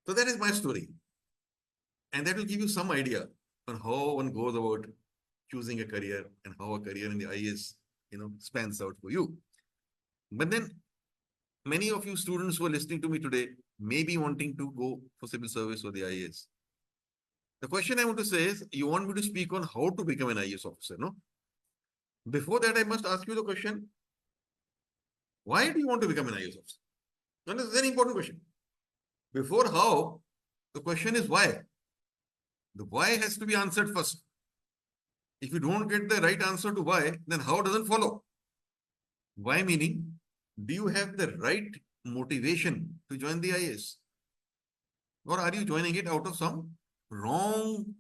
So that is my story. And that will give you some idea on how one goes about choosing a career and how a career in the IAS, spans out for you. But then many of you students who are listening to me today may be wanting to go for civil service or the IAS. The question I want to say is, you want me to speak on how to become an IAS officer, no? Before that, I must ask you the question, why do you want to become an IAS officer? And it's a very important question. Before how, the question is why. The why has to be answered first. If you don't get the right answer to why, then how doesn't follow. Why meaning, do you have the right motivation to join the IAS? Or are you joining it out of some wrong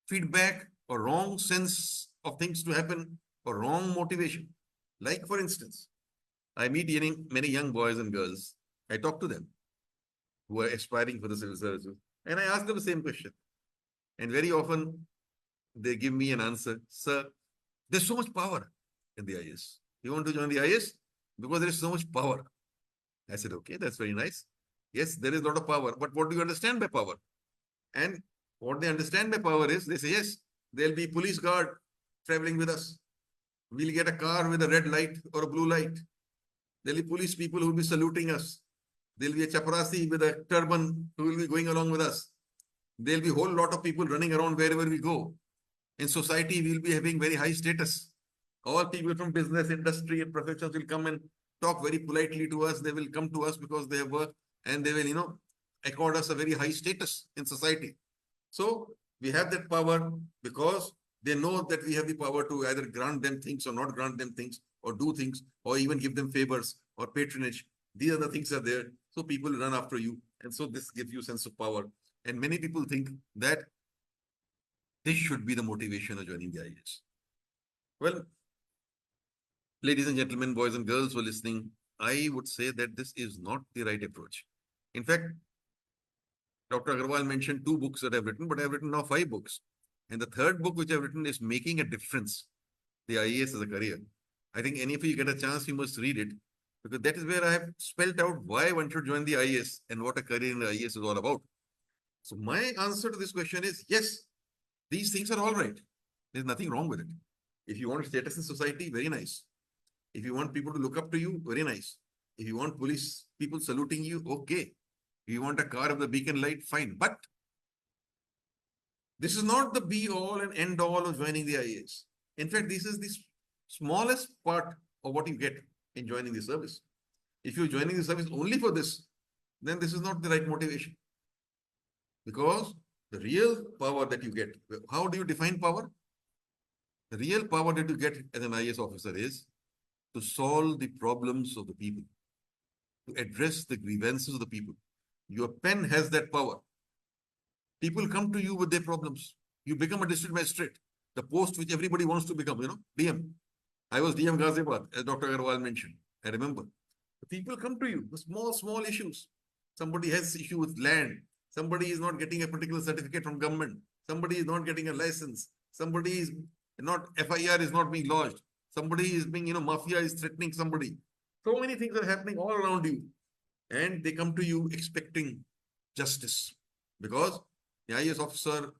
feedback or wrong sense of things to happen or wrong motivation? Like, for instance, I meet many young boys and girls. I talk to them who are aspiring for the civil services, and I ask them the same question. And very often they give me an answer, sir, there's so much power in the IAS. You want to join the IAS? Because there is so much power. I said, okay, that's very nice. Yes, there is a lot of power, but what do you understand by power? And what they understand by power is, they say, yes, there'll be police guard traveling with us. We'll get a car with a red light or a blue light. There'll be police people who will be saluting us. There'll be a chaprasi with a turban who will be going along with us. There'll be a whole lot of people running around wherever we go. In society, we'll be having very high status. All people from business, industry, and professions will come and talk very politely to us. They will come to us because they have work, and they will, accord us a very high status in society. So we have that power because they know that we have the power to either grant them things or not grant them things, or do things, or even give them favors or patronage. These are the things are there. So people run after you. And so this gives you a sense of power. And many people think that this should be the motivation of joining the IAS. Well, ladies and gentlemen, boys and girls who are listening, I would say that this is not the right approach. In fact, Dr. Agarwal mentioned 2 books that I've written, but I've written now 5 books. And the third book which I've written is Making a Difference, the IAS as a Career. I think any of you get a chance, you must read it, because that is where I have spelled out why one should join the IAS and what a career in the IAS is all about. So my answer to this question is, yes, these things are all right. There's nothing wrong with it. If you want status in society, very nice. If you want people to look up to you, very nice. If you want police people saluting you, okay. If you want a car with a beacon light, fine. But this is not the be all and end all of joining the IAS. In fact, this is the smallest part of what you get in joining the service. If you're joining the service only for this, then this is not the right motivation. Because the real power that you get, how do you define power? The real power that you get as an IAS officer is to solve the problems of the people, to address the grievances of the people. Your pen has that power. People come to you with their problems. You become a district magistrate, the post which everybody wants to become, DM. I was DM Ghaziabad, as Dr. Agarwal mentioned. I remember. The people come to you with small issues. Somebody has issue with land. Somebody is not getting a particular certificate from government. Somebody is not getting a license. Somebody is not, FIR is not being lodged. Somebody is being, mafia is threatening somebody. So many things are happening all around you. And they come to you expecting justice. Because the IAS officer,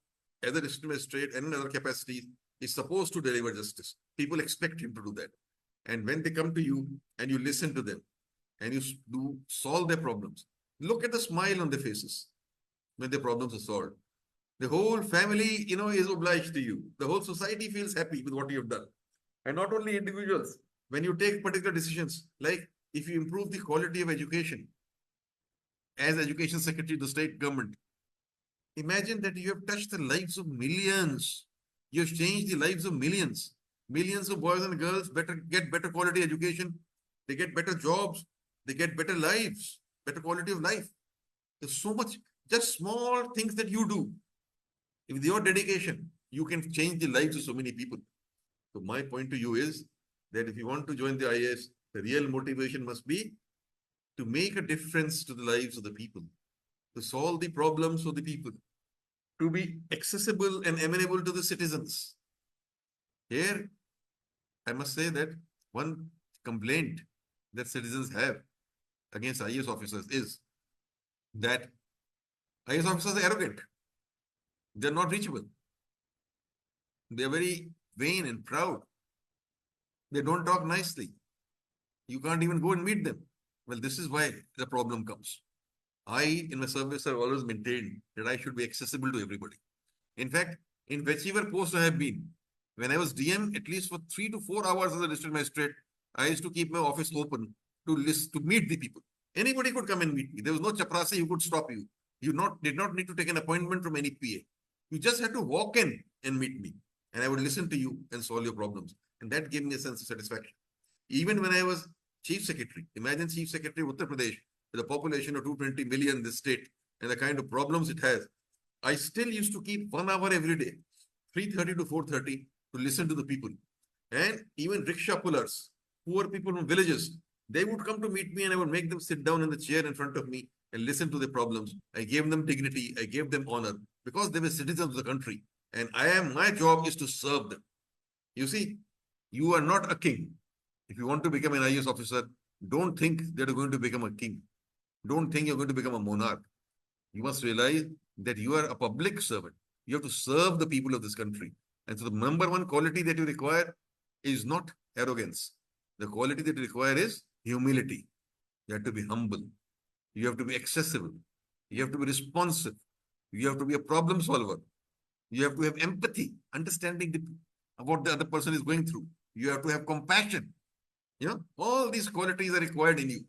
as a district magistrate and in other capacities, is supposed to deliver justice. People expect him to do that. And when they come to you and you listen to them and you do solve their problems, look at the smile on their faces when their problems are solved. The whole family, is obliged to you. The whole society feels happy with what you have done. And not only individuals, when you take particular decisions, like if you improve the quality of education, as education secretary of the state government, imagine that you have touched the lives of millions. You have changed the lives of millions. Millions of boys and girls get better quality education. They get better jobs. They get better lives, better quality of life. There's so much, just small things that you do. With your dedication, you can change the lives of so many people. So my point to you is that if you want to join the IAS, the real motivation must be to make a difference to the lives of the people, to solve the problems of the people, to be accessible and amenable to the citizens. Here, I must say that one complaint that citizens have against IAS officers is that IAS officers are arrogant. They're not reachable. They're very vain and proud. They don't talk nicely. You can't even go and meet them. Well, this is why the problem comes. I, in my service, have always maintained that I should be accessible to everybody. In fact, in whichever post I have been, when I was DM, at least for 3 to 4 hours as a district magistrate, I used to keep my office open to meet the people. Anybody could come and meet me. There was no chaprasi who could stop you. You did not need to take an appointment from any PA. You just had to walk in and meet me. And I would listen to you and solve your problems. And that gave me a sense of satisfaction. Even when I was Chief Secretary, imagine Chief Secretary of Uttar Pradesh with a population of 220 million in this state and the kind of problems it has. I still used to keep 1 hour every day, 3:30 to 4:30, to listen to the people. And even rickshaw pullers, poor people from villages, they would come to meet me and I would make them sit down in the chair in front of me and listen to their problems. I gave them dignity, I gave them honor because they were citizens of the country. And my job is to serve them. You see, you are not a king. If you want to become an IAS officer, don't think that you're going to become a king. Don't think you're going to become a monarch. You must realize that you are a public servant. You have to serve the people of this country. And so the number one quality that you require is not arrogance. The quality that you require is humility. You have to be humble. You have to be accessible. You have to be responsive. You have to be a problem solver. You have to have empathy, understanding what the other person is going through. You have to have compassion. All these qualities are required in you.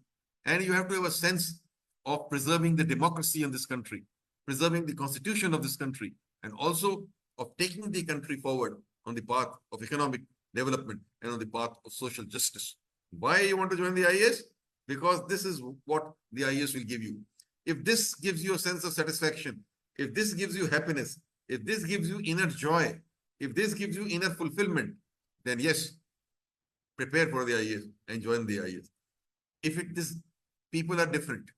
And you have to have a sense of preserving the democracy in this country, preserving the constitution of this country, and also of taking the country forward on the path of economic development and on the path of social justice. Why you want to join the IAS? Because this is what the IAS will give you. If this gives you a sense of satisfaction, if this gives you happiness, if this gives you inner joy, if this gives you inner fulfillment, then yes, prepare for the IAS and join the IAS. If people are different,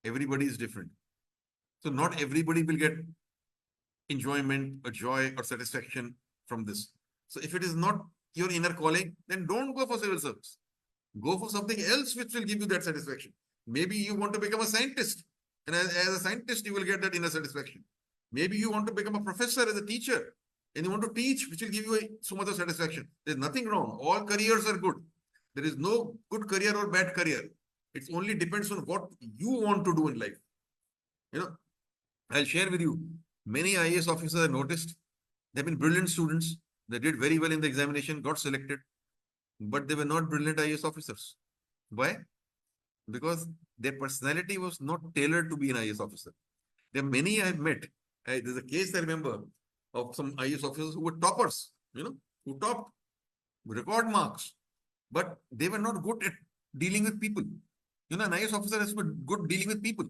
everybody is different. So not everybody will get enjoyment or joy or satisfaction from this. So if it is not your inner calling, then don't go for civil service. Go for something else which will give you that satisfaction. Maybe you want to become a scientist. And as a scientist, you will get that inner satisfaction. Maybe you want to become a professor as a teacher. And you want to teach, which will give you so much of satisfaction. There's nothing wrong. All careers are good. There is no good career or bad career. It only depends on what you want to do in life. I'll share with you. Many IAS officers I noticed, they've been brilliant students. They did very well in the examination, got selected. But they were not brilliant IAS officers. Why? Because their personality was not tailored to be an IAS officer. There are many I've met. There's a case I remember of some IAS officers who were toppers, who topped record marks, but they were not good at dealing with people. An IAS officer has to be good dealing with people.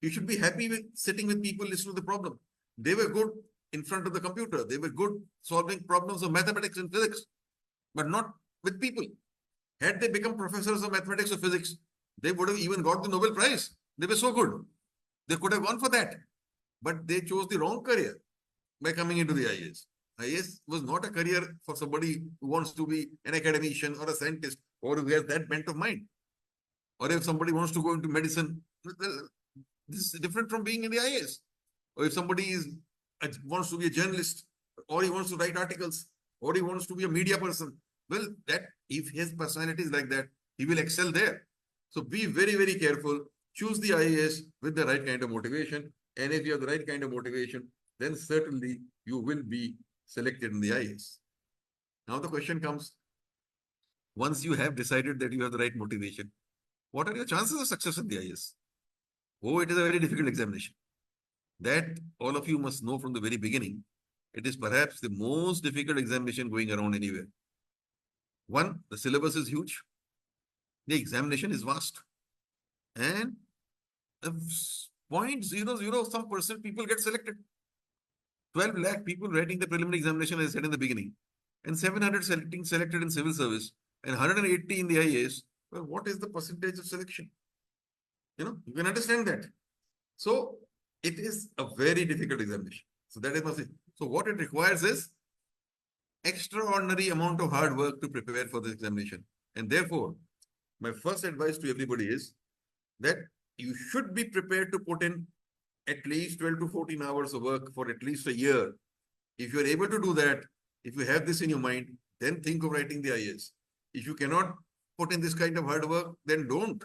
You should be happy with sitting with people, listening to the problem. They were good in front of the computer. They were good solving problems of mathematics and physics, but not with people. Had they become professors of mathematics or physics, they would have even got the Nobel Prize. They were so good. They could have gone for that. But they chose the wrong career by coming into the IAS. IAS was not a career for somebody who wants to be an academician or a scientist or who has that bent of mind. Or if somebody wants to go into medicine, this is different from being in the IAS. Or if somebody wants to be a journalist, or he wants to write articles, or he wants to be a media person, well, if his personality is like that, he will excel there. So be very, very careful. Choose the IAS with the right kind of motivation. And if you have the right kind of motivation, then certainly you will be selected in the IAS. Now the question comes, once you have decided that you have the right motivation, what are your chances of success in the IAS? Oh, it is a very difficult examination. That all of you must know from the very beginning. It is perhaps the most difficult examination going around anywhere. One, the syllabus is huge. The examination is vast. And 0.00 some percent people get selected. 12 lakh people writing the preliminary examination, as I said in the beginning. And 700 selected in civil service. And 180 in the IAS. Well, what is the percentage of selection? You can understand that. So it is a very difficult examination. So that is my thing. So what it requires is extraordinary amount of hard work to prepare for the examination. And therefore, my first advice to everybody is that you should be prepared to put in at least 12 to 14 hours of work for at least a year. If you're able to do that, if you have this in your mind, then think of writing the IAS. If you cannot put in this kind of hard work, then don't.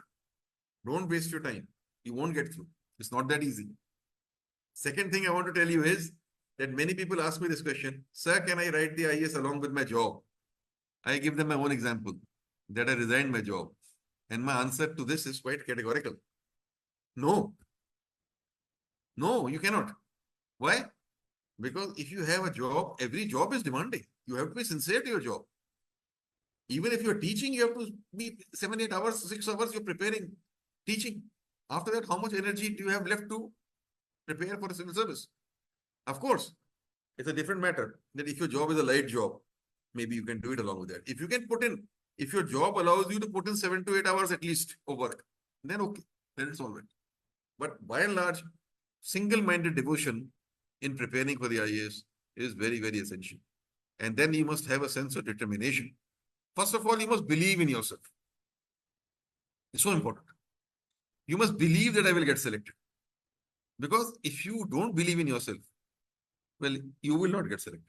Don't waste your time. You won't get through. It's not that easy. Second thing I want to tell you is that many people ask me this question, sir, can I write the IAS along with my job? I give them my own example that I resigned my job. And my answer to this is quite categorical. No. No, you cannot. Why? Because if you have a job, every job is demanding. You have to be sincere to your job. Even if you're teaching, you have to be 7, 8 hours, 6 hours, you're preparing, teaching. After that, how much energy do you have left to prepare for a civil service? Of course, it's a different matter that if your job is a light job, maybe you can do it along with that. If you can put in, if your job allows you to put in 7 to 8 hours at least of work, then okay, then it's all right. But by and large, single-minded devotion in preparing for the IAS is very, very essential. And then you must have a sense of determination. First of all, you must believe in yourself. It's so important. You must believe that I will get selected. Because if you don't believe in yourself, well, you will not get selected.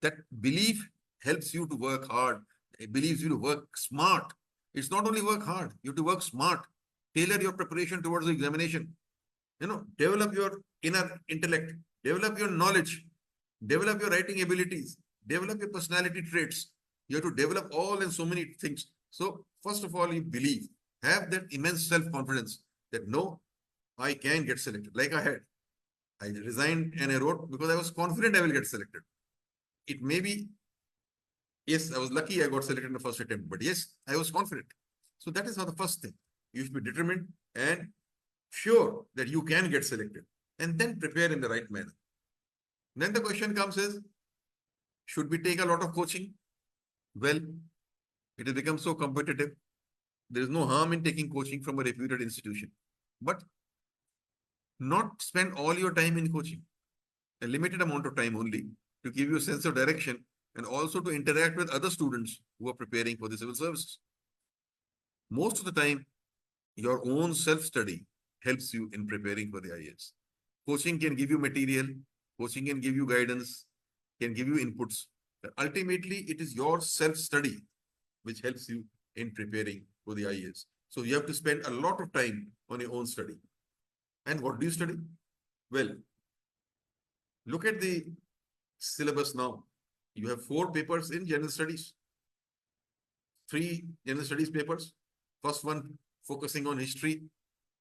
That belief helps you to work hard. It believes you to work smart. It's not only work hard, you have to work smart. Tailor your preparation towards the examination. Develop your inner intellect, develop your knowledge, develop your writing abilities, develop your personality traits. You have to develop all and so many things. So first of all, you believe, have that immense self-confidence that no, I can get selected. Like I had. I resigned and I wrote because I was confident I will get selected. It may be, yes, I was lucky I got selected in the first attempt, but yes, I was confident. So that is how the first thing. You should be determined and sure that you can get selected and then prepare in the right manner. Then the question comes is, should we take a lot of coaching? Well, it has become so competitive. There is no harm in taking coaching from a reputed institution, but not spend all your time in coaching, a limited amount of time only to give you a sense of direction and also to interact with other students who are preparing for the civil services. Most of the time, your own self-study helps you in preparing for the IAS. Coaching can give you material, coaching can give you guidance, can give you inputs. But ultimately, it is your self-study which helps you in preparing for the IAS. So you have to spend a lot of time on your own study. And what do you study? Well, look at the syllabus now. You have 4 papers in general studies. 3 general studies papers. First one focusing on history,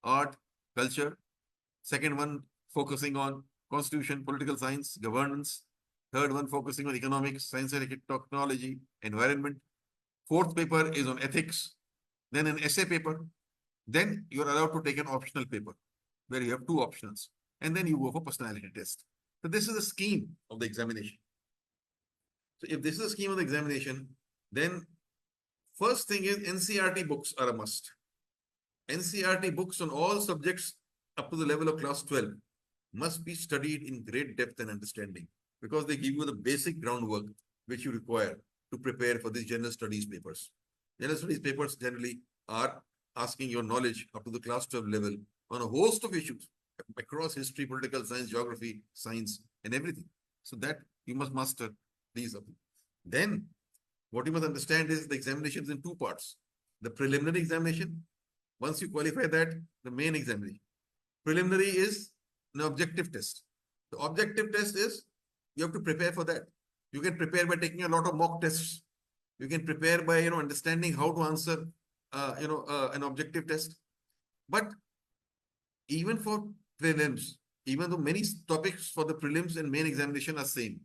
art, culture. Second one focusing on constitution, political science, governance. Third one focusing on economics, science and technology, environment. Fourth paper is on ethics. Then an essay paper. Then you are allowed to take an optional paper where you have 2 options. And then you go for personality test. So this is the scheme of the examination. So if this is the scheme of the examination, then first thing is NCERT books are a must. NCERT books on all subjects up to the level of class 12 must be studied in great depth and understanding because they give you the basic groundwork which you require to prepare for these general studies papers. General studies papers generally are asking your knowledge up to the class 12 level on a host of issues across history, political science, geography, science, and everything. So that you must master these up. Then what you must understand is the examination is in 2 parts. The preliminary examination, once you qualify that, the main examination. Preliminary is an objective test. The objective test is you have to prepare for that. You can prepare by taking a lot of mock tests. You can prepare by understanding how to answer an objective test. But even for prelims, even though many topics for the prelims and main examination are same,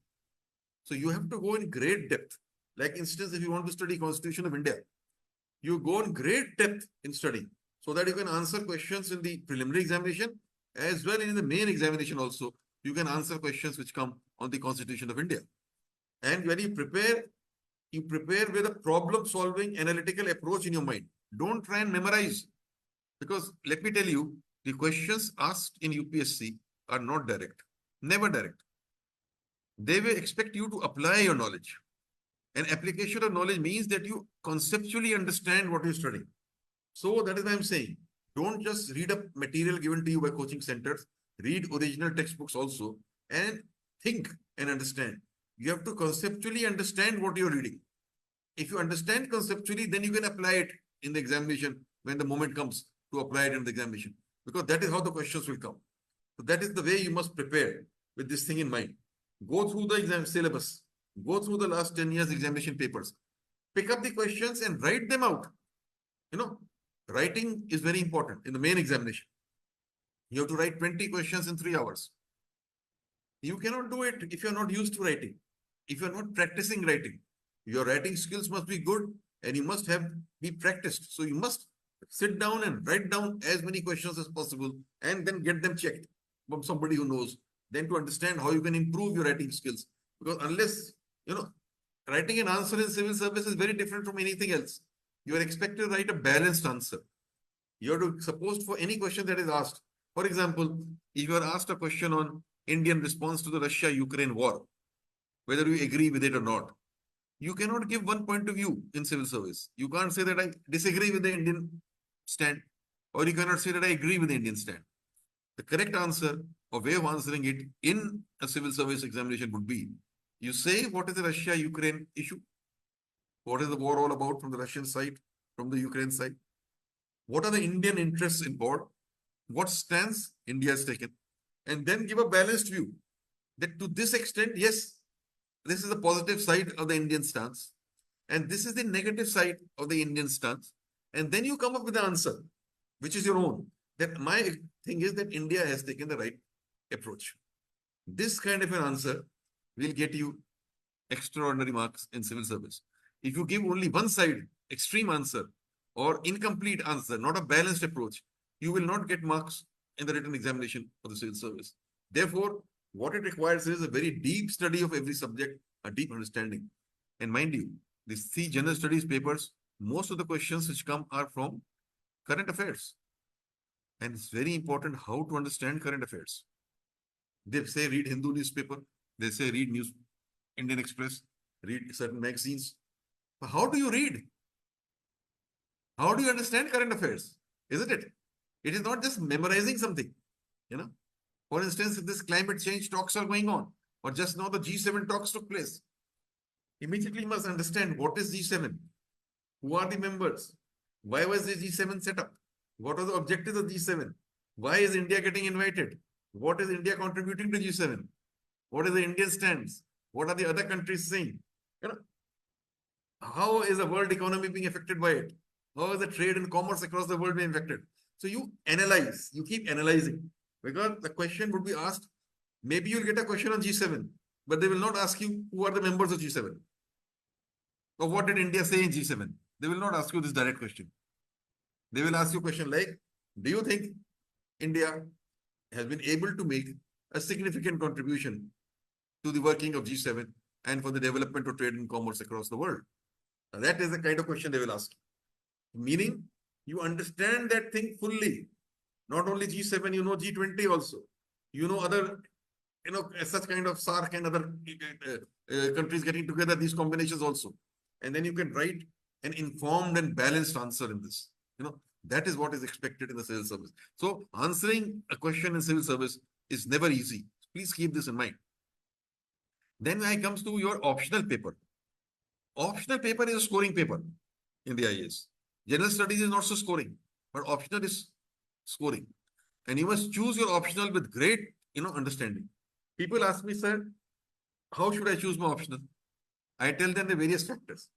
so you have to go in great depth. Like instance, if you want to study Constitution of India, you go in great depth in study so that you can answer questions in the preliminary examination as well in the main examination also. You can answer questions which come on the Constitution of India. And when you prepare with a problem-solving analytical approach in your mind. Don't try and memorize. Because let me tell you, the questions asked in UPSC are not direct. Never direct. They will expect you to apply your knowledge. And application of knowledge means that you conceptually understand what you're studying. So that is why I'm saying, don't just read up material given to you by coaching centers. read original textbooks also, and think and understand. You have to conceptually understand what you're reading. If you understand conceptually, then you can apply it in the examination when the moment comes to apply it in the examination, because that is how the questions will come. So that is the way you must prepare with this thing in mind. Go through the exam syllabus, go through the last 10 years examination papers, pick up the questions and write them out. You know, writing is very important in the main examination. You have to write 20 questions in 3 hours. You cannot do it if you're not used to writing. If you're not practicing writing, your writing skills must be good and you must have be practiced. So you must sit down and write down as many questions as possible and then get them checked from somebody who knows, then to understand how you can improve your writing skills. Because unless, writing an answer in civil service is very different from anything else. You are expected to write a balanced answer. You are to suppose for any question that is asked. For example, if you are asked a question on Indian response to the Russia-Ukraine war, whether you agree with it or not, you cannot give one point of view in civil service. You can't say that I disagree with the Indian stand, or you cannot say that I agree with the Indian stand. The correct answer or way of answering it in a civil service examination would be, you say what is the Russia-Ukraine issue? What is the war all about from the Russian side, from the Ukraine side? What are the Indian interests involved? What stance India has taken? And then give a balanced view that to this extent, yes, this is the positive side of the Indian stance, and this is the negative side of the Indian stance. And then you come up with the answer, which is your own. That my thing is that India has taken the right approach. This kind of an answer will get you extraordinary marks in civil service. If you give only one side, extreme answer, or incomplete answer, not a balanced approach, you will not get marks in the written examination of the civil service. Therefore, what it requires is a very deep study of every subject, a deep understanding. And mind you, these 3 general studies papers, most of the questions which come are from current affairs. And it's very important how to understand current affairs. They say read Hindu newspaper, they say read News Indian Express, read certain magazines. But how do you read? How do you understand current affairs? Isn't it? It is not just memorizing something, For instance, if this climate change talks are going on, or just now the G7 talks took place, immediately you must understand what is G7, who are the members, why was the G7 set up, what are the objectives of G7, why is India getting invited, what is India contributing to G7, what is the Indian stance, what are the other countries saying, how is the world economy being affected by it, how is the trade and commerce across the world being affected. So you analyze, you keep analyzing. Because the question would be asked, maybe you'll get a question on G7, but they will not ask you who are the members of G7. Or what did India say in G7? They will not ask you this direct question. They will ask you a question like, do you think India has been able to make a significant contribution to the working of G7 and for the development of trade and commerce across the world? Now, that is the kind of question they will ask. Meaning, you understand that thing fully. Not only G7, you know G20 also. You know other, such kind of SARC and other countries getting together, these combinations also. And then you can write an informed and balanced answer in this. That is what is expected in the civil service. So answering a question in civil service is never easy. Please keep this in mind. Then when it comes to your optional paper. Optional paper is a scoring paper in the IAS. General studies is not so scoring, but optional is scoring. And you must choose your optional with great, understanding. People ask me, sir, how should I choose my optional? I tell them the various factors.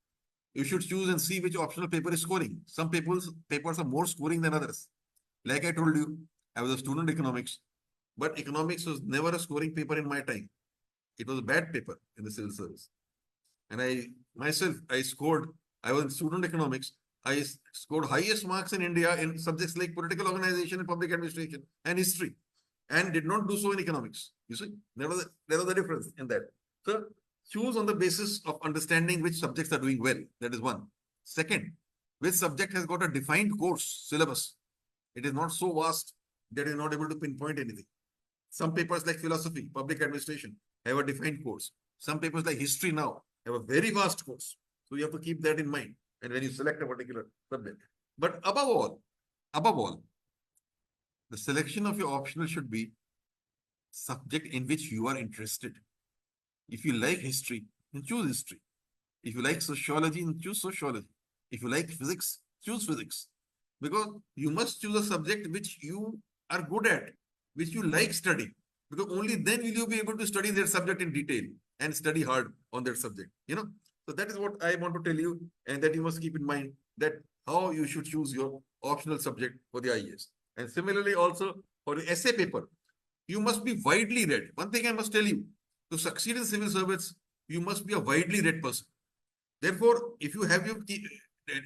You should choose and see which optional paper is scoring. Some papers are more scoring than others. Like I told you, I was a student economics, but economics was never a scoring paper in my time. It was a bad paper in the civil service. And I was in student economics. I scored highest marks in India in subjects like political organization and public administration and history, and did not do so in economics. You see, there was a difference in that. So choose on the basis of understanding which subjects are doing well. That is one. Second, which subject has got a defined course, syllabus. It is not so vast that you're not able to pinpoint anything. Some papers like philosophy, public administration have a defined course. Some papers like history now have a very vast course. So you have to keep that in mind. And when you select a particular subject. But above all, the selection of your optional should be subject in which you are interested. If you like history, then choose history. If you like sociology, then choose sociology. If you like physics, choose physics. Because you must choose a subject which you are good at, which you like studying. Because only then will you be able to study that subject in detail and study hard on that subject. So that is what I want to tell you, and that you must keep in mind that how you should choose your optional subject for the IAS. And similarly, also for the essay paper, you must be widely read. One thing I must tell you, to succeed in civil service, you must be a widely read person. Therefore, if you have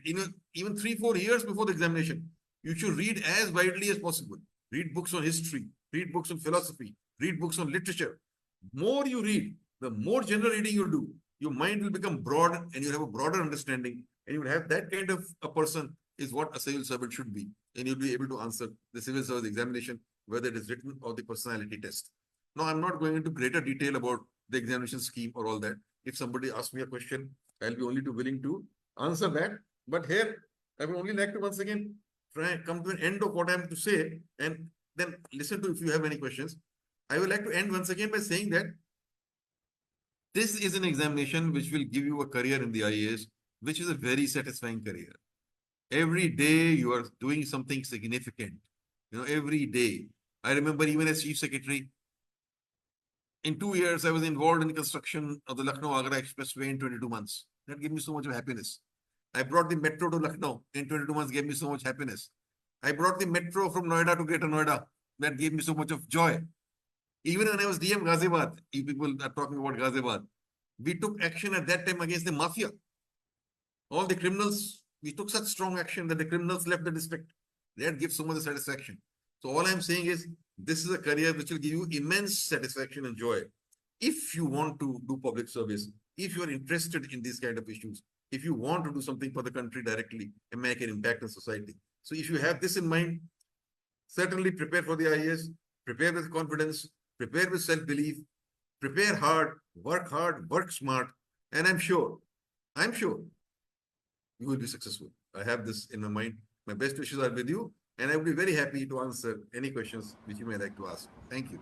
even 3-4 years before the examination, you should read as widely as possible. Read books on history, read books on philosophy, read books on literature. More you read, the more general reading you do, your mind will become broad and you'll have a broader understanding. And you will have that kind of a person is what a civil servant should be. And you'll be able to answer the civil service examination, whether it is written or the personality test. Now, I'm not going into greater detail about the examination scheme or all that. If somebody asks me a question, I'll be only too willing to answer that. But here, I would only like to once again try and come to an end of what I am to say and then listen to if you have any questions. I would like to end once again by saying that this is an examination which will give you a career in the IAS, which is a very satisfying career. Every day you are doing something significant. Every day. I remember even as Chief Secretary, in 2 years, I was involved in the construction of the Lucknow-Agra Expressway in 22 months. That gave me so much of happiness. I brought the metro to Lucknow in 22 months, gave me so much happiness. I brought the metro from Noida to Greater Noida. That gave me so much of joy. Even when I was DM Ghaziabad, you people are talking about Ghaziabad, we took action at that time against the mafia. All the criminals, we took such strong action that the criminals left the district. That gives so much satisfaction. So all I'm saying is, this is a career which will give you immense satisfaction and joy. If you want to do public service, if you are interested in these kind of issues, if you want to do something for the country directly and make an impact on society. So if you have this in mind, certainly prepare for the IAS, prepare with confidence, prepare with self-belief, prepare hard, work smart, and I'm sure you will be successful. I have this in my mind. My best wishes are with you, and I will be very happy to answer any questions which you may like to ask. Thank you.